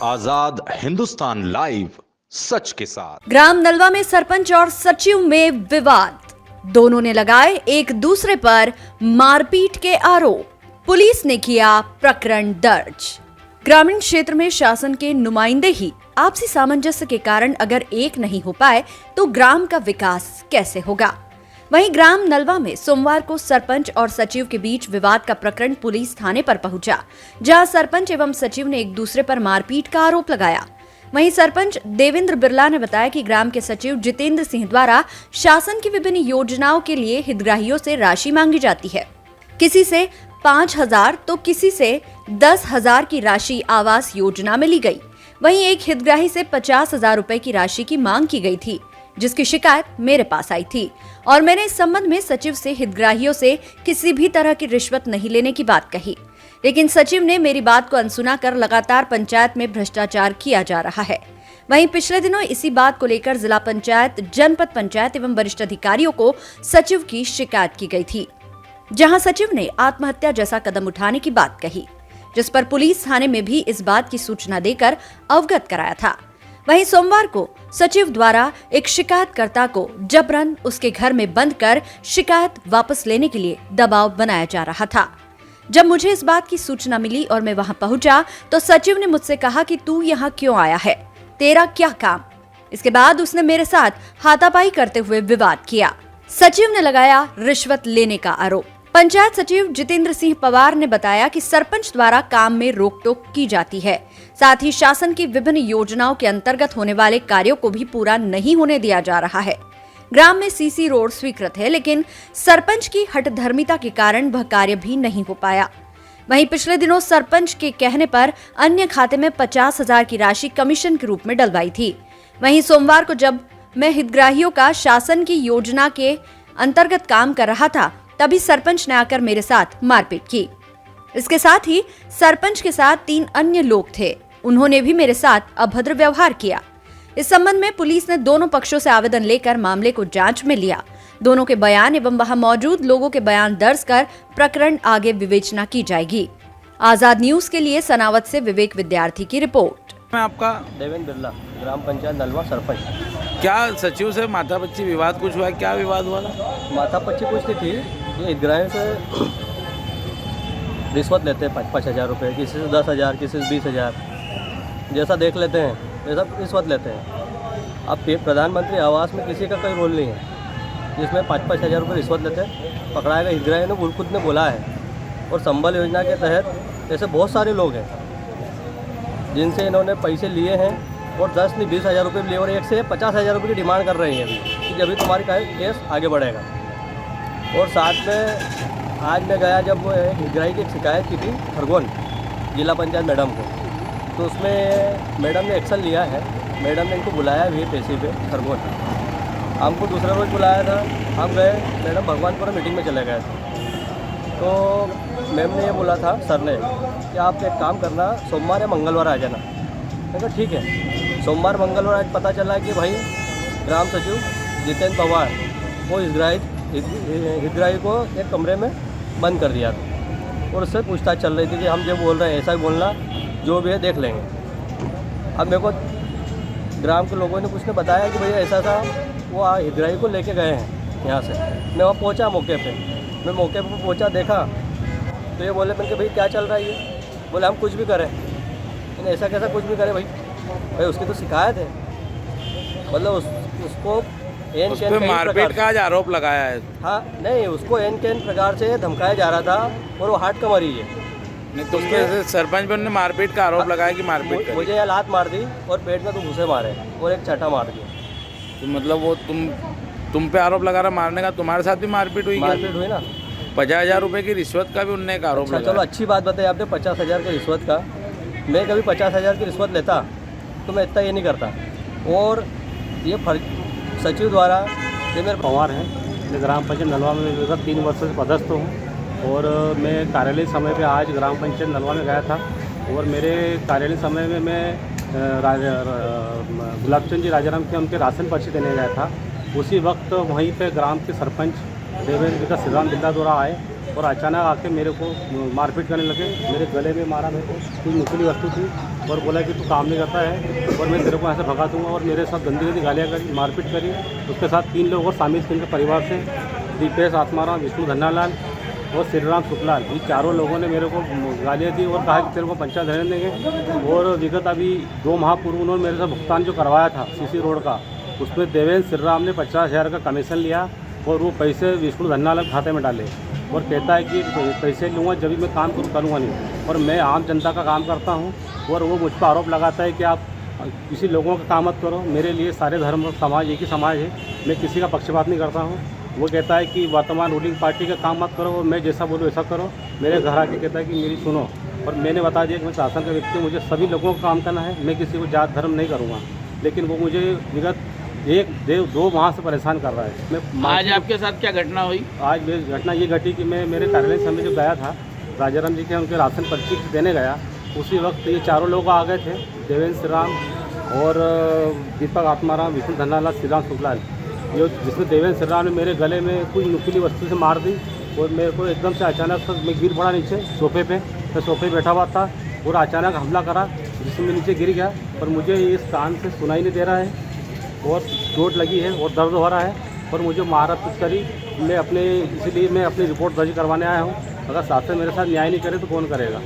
आजाद Hindustan live, सच के साथ। ग्राम नलवा में सरपंच और सचिव में विवाद, दोनों ने लगाए एक दूसरे पर मारपीट के आरोप। पुलिस ने किया प्रकरण दर्ज। ग्रामीण क्षेत्र में शासन के नुमाइंदे ही आपसी सामंजस्य के कारण अगर एक नहीं हो पाए तो ग्राम का विकास कैसे होगा। वहीं ग्राम नलवा में सोमवार को सरपंच और सचिव के बीच विवाद का प्रकरण पुलिस थाने पर पहुंचा, जहां सरपंच एवं सचिव ने एक दूसरे पर मारपीट का आरोप लगाया। वहीं सरपंच देवेंद्र बिरला ने बताया कि ग्राम के सचिव जितेंद्र सिंह द्वारा शासन की विभिन्न योजनाओं के लिए हितग्राहियों से राशि मांगी जाती है। किसी से 5,000 तो किसी से 10,000 की राशि आवास योजना में ली गई। वहीं एक हितग्राही से 50,000 रुपए की राशि की मांग की गई थी, जिसकी शिकायत मेरे पास आई थी और मैंने इस संबंध में सचिव से हितग्राहियों से किसी भी तरह की रिश्वत नहीं लेने की बात कही, लेकिन सचिव ने मेरी बात को अनसुना कर लगातार पंचायत में भ्रष्टाचार किया जा रहा है। वहीं पिछले दिनों इसी बात को लेकर जिला पंचायत, जनपद पंचायत एवं वरिष्ठ अधिकारियों को सचिव की शिकायत की गई थी, जहां सचिव ने आत्महत्या जैसा कदम उठाने की बात कही, जिस पर पुलिस थाने में भी इस बात की सूचना देकर अवगत कराया था। वहीं सोमवार को सचिव द्वारा एक शिकायतकर्ता को जबरन उसके घर में बंद कर शिकायत वापस लेने के लिए दबाव बनाया जा रहा था। जब मुझे इस बात की सूचना मिली और मैं वहां पहुंचा तो सचिव ने मुझसे कहा कि तू यहाँ क्यों आया है, तेरा क्या काम। इसके बाद उसने मेरे साथ हाथापाई करते हुए विवाद किया। सचिव ने लगाया रिश्वत लेने का आरोप। पंचायत सचिव जितेंद्र सिंह पवार ने बताया कि सरपंच द्वारा काम में रोक टोक की जाती है, साथ ही शासन की विभिन्न योजनाओं के अंतर्गत होने वाले कार्यों को भी पूरा नहीं होने दिया जा रहा है। ग्राम में सीसी रोड स्वीकृत है, लेकिन सरपंच की हठधर्मिता के कारण वह कार्य भी नहीं हो पाया। वहीं पिछले दिनों सरपंच के कहने पर अन्य खाते में 50,000 की राशि कमीशन के रूप में डलवाई थी। वहीं सोमवार को जब मैं हितग्राहियों का शासन की योजना के अंतर्गत काम कर रहा था, तभी सरपंच ने आकर मेरे साथ मारपीट की। इसके साथ ही सरपंच के साथ 3 अन्य लोग थे, उन्होंने भी मेरे साथ अभद्र व्यवहार किया। इस संबंध में पुलिस ने दोनों पक्षों से आवेदन लेकर मामले को जांच में लिया। दोनों के बयान एवं वहां मौजूद लोगों के बयान दर्ज कर प्रकरण आगे विवेचना की जाएगी। आजाद न्यूज के लिए सनावत से विवेक विद्यार्थी की रिपोर्ट। मैं आपका देवेंद्र बिरला, ग्राम पंचायत नलवा सरपंच। क्या सचिव से माता बच्ची विवाद कुछ हुआ है? क्या विवाद हुआ था? माता बच्ची पूछती थी, ये हितग्राहियों से रिश्वत लेते हैं 5,000 रुपये, किसी से 10,000, किसी से 20,000, जैसा देख लेते हैं वैसा रिश्वत लेते हैं। अब प्रधानमंत्री आवास में किसी का कोई रोल नहीं है जिसमें 5,000 रुपये रिश्वत लेते हैं। पकड़ाया गया हितग्राही ने खुद ने बोला है। और संबल योजना के तहत ऐसे बहुत सारे लोग हैं जिनसे इन्होंने पैसे लिए हैं और 10 नहीं 20,000 रुपये लिए और एक से 50,000 रुपये की डिमांड कर रही हैं अभी कि जब भी तुम्हारी केस आगे बढ़ेगा। और साथ में आज मैं गया जब हितग्राही की शिकायत की थी खरगोन जिला पंचायत मैडम को, तो उसमें मैडम ने एक्शन लिया है। मैडम ने इनको बुलाया भी पैसे पे खरगोन। हमको दूसरे रोज़ बुलाया था, हम गए, मैडम भगवानपुर मीटिंग में चले गए थे। तो मैम ने ये बोला था सर ने कि आप एक काम करना, सोमवार या मंगलवार आ जाना। मैंने कहा ठीक है। सोमवार मंगलवार आज पता चला कि भाई ग्राम सचिव जितेंद्र पवार वो हितग्राही को एक कमरे में बंद कर दिया था और उससे पूछताछ चल रही थी कि हम जो बोल रहे हैं ऐसा ही बोलना, जो भी है देख लेंगे। अब मेरे को ग्राम के लोगों ने कुछ ने बताया कि भैया ऐसा था, वो हितग्राही को लेके गए हैं यहाँ से। मैं वहाँ पहुँचा मौके पे, मैं मौके पे पहुँचा, देखा तो ये बोले मैंने कि भाई क्या चल रहा है ये? बोले हम कुछ भी करें। मैंने ऐसा कैसा कुछ भी करें भाई उसकी तो शिकायत है। मतलब उसको उस पे मारपीट का आज आरोप लगाया है। हाँ नहीं, उसको एन के एन प्रकार से धमकाया जा रहा था और वो हार्ट का मरीज है। नहीं, तुमके सरपंच ने मारपीट का आरोप लगाया कि मारपीट मुझे यहाँ लात मार दी और पेट में तो घुसे मारे और एक चाटा मार दिया। तो मतलब वो तुम पे आरोप लगा रहा मारने का, तुम्हारे साथ भी मारपीट हुई? मारपीट हुई ना। 50,000 रुपये की रिश्वत का भी उनने एक आरोप लगाया। चलो अच्छी बात बताई आपने 50,000 की रिश्वत का। मैं कभी 50,000 की रिश्वत लेता तो मैं इतना ये नहीं करता। और ये सचिव द्वारा देवेंद्र पवार हैं, मैं ग्राम पंचायत नलवा में विगत 3 वर्ष से पदस्थ हूँ और मैं कार्यालय समय पे आज ग्राम पंचायत नलवा में गया था और मेरे कार्यालय समय में मैं गुलाबचंद जी राजाराम के उनके राशन पर्ची देने गया था। उसी वक्त वहीं पे ग्राम के सरपंच देवेंद्र का श्रीराम बिल्ला द्वारा आए और अचानक आके मेरे को मारपीट करने लगे। मेरे गले में मारा, मेरे को कुछ नुकीली वस्तु थी और बोला कि तू काम नहीं करता है और मैं तेरे को ऐसे भगा दूँगा, और मेरे साथ गंदी गंदी गालियाँ करी, मारपीट करी। उसके साथ 3 लोग और शामिल थे इनके परिवार से, दीपेश आत्माराम, विष्णु धन्नालाल और श्रीराम शुक्लाल। ये चारों लोगों ने मेरे को गालियाँ दी और कहा कि तेरे को पंचायत रहने देंगे। और विगत अभी 2 माह पूर्व उन्होंने मेरे से भुगतान जो करवाया था सीसी रोड का, उसमें देवेंद्र श्रीराम ने 50,000 का कमीशन लिया और वो पैसे विष्णु धन्नालाल खाते में डाले और कहता है कि पैसे लूँगा जब भी मैं काम करूँगा नहीं। और मैं आम जनता का काम करता हूँ और वो मुझ पर आरोप लगाता है कि आप किसी लोगों का काम मत करो। मेरे लिए सारे धर्म और समाज एक ही समाज है, मैं किसी का पक्षपात नहीं करता हूँ। वो कहता है कि वर्तमान रूलिंग पार्टी का काम मत करो और मैं जैसा बोलूँ वैसा करो। मेरे घर आके कहता है कि मेरी सुनो, और मैंने बता दिया कि मैं शासन का व्यक्ति हूँ, मुझे सभी लोगों का काम करना है, मैं किसी को जात धर्म नहीं करूँगा। लेकिन वो मुझे विगत 1-2 माह से परेशान कर रहा है। मैं आज आपके साथ क्या घटना हुई? आज मेरी घटना ये घटी कि मैं मेरे कार्यालय समय जो गया था, राजाराम जी के उनके राशन पर्ची देने गया, उसी वक्त ये चारों लोग आ गए थे, देवेंद्र श्रीराम और दीपक आत्माराम, विष्णु धन्नालाल, श्रीराम शुक्लाल। जो जिसमें देवेंद्र श्रीराम ने मेरे गले में कुछ नुकीली वस्तु से मार दी और मेरे को एकदम से अचानक मैं गिर पड़ा नीचे सोफे पे। मैं सोफे बैठा हुआ था और अचानक हमला करा जिसमें मैं नीचे गिर गया और मुझे इस कान से सुनाई नहीं दे रहा है और चोट लगी है और दर्द हो रहा है और मुझे मारा पीट करी। इसलिए मैं अपनी रिपोर्ट दर्ज करवाने आया हूँ। अगर शासन मेरे साथ न्याय नहीं करे तो कौन करेगा।